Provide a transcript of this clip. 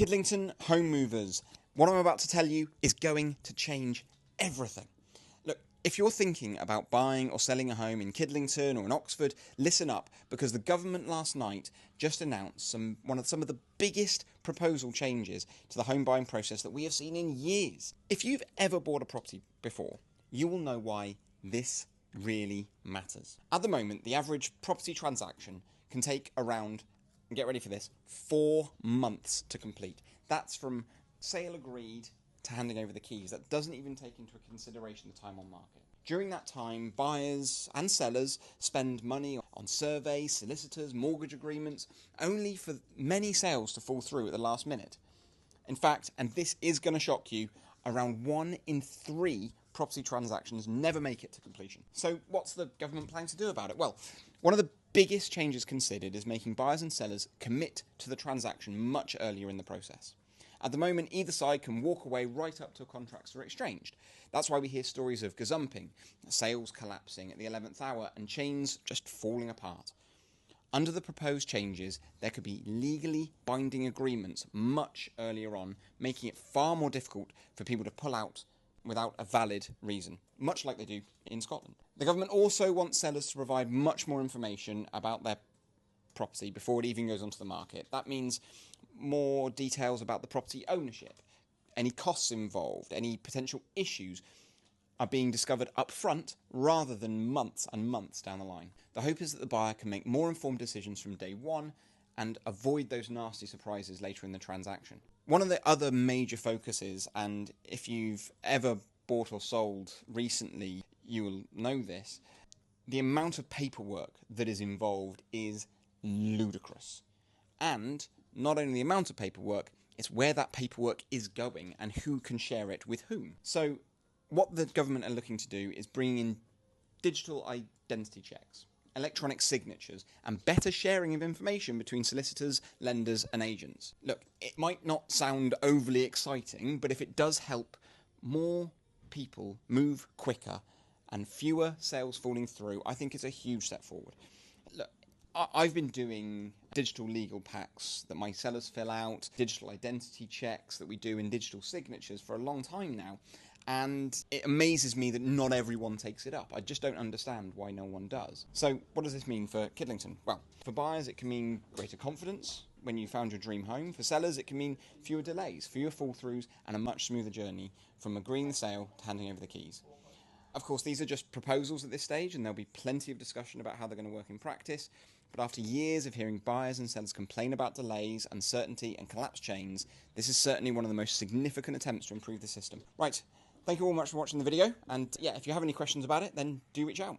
Kidlington home movers. What I'm about to tell you is going to change everything. Look, if you're thinking about buying or selling a home in Kidlington or in Oxford, listen up, because the government last night just announced some of the biggest proposal changes to the home buying process that we have seen in years. If you've ever bought a property before, you will know why this really matters. At the moment, the average property transaction can take around, and get ready for this, 4 months to complete. That's from sale agreed to handing over the keys. That doesn't even take into consideration the time on market. During that time, buyers and sellers spend money on surveys, solicitors, mortgage agreements, only for many sales to fall through at the last minute. In fact, and this is going to shock you, around 1 in 3 property transactions never make it to completion. So what's the government planning to do about it? Well, one of the biggest changes considered is making buyers and sellers commit to the transaction much earlier in the process. At the moment, either side can walk away right up till contracts are exchanged. That's why we hear stories of gazumping, sales collapsing at the 11th hour and chains just falling apart. Under the proposed changes, there could be legally binding agreements much earlier on, making it far more difficult for people to pull out without a valid reason, much like they do in Scotland. The government also wants sellers to provide much more information about their property before it even goes onto the market. That means more details about the property ownership, any costs involved, any potential issues are being discovered up front rather than months and months down the line. The hope is that the buyer can make more informed decisions from day one and avoid those nasty surprises later in the transaction. One of the other major focuses, and if you've ever bought or sold recently, you will know this, the amount of paperwork that is involved is ludicrous. And not only the amount of paperwork, it's where that paperwork is going and who can share it with whom. So what the government are looking to do is bring in digital identity checks, electronic signatures, and better sharing of information between solicitors, lenders, and agents. Look, it might not sound overly exciting, but if it does help more people move quicker and fewer sales falling through, I think it's a huge step forward. Look, I've been doing digital legal packs that my sellers fill out, digital identity checks that we do in digital signatures for a long time now, and it amazes me that not everyone takes it up. I just don't understand why no one does. So what does this mean for Kidlington? Well, for buyers it can mean greater confidence when you found your dream home. For sellers it can mean fewer delays, fewer fall-throughs, and a much smoother journey from agreeing the sale to handing over the keys. Of course, these are just proposals at this stage, and there'll be plenty of discussion about how they're going to work in practice. But after years of hearing buyers and sellers complain about delays, uncertainty, and collapsed chains, this is certainly one of the most significant attempts to improve the system. Right, thank you all much for watching the video, and yeah, if you have any questions about it, then do reach out.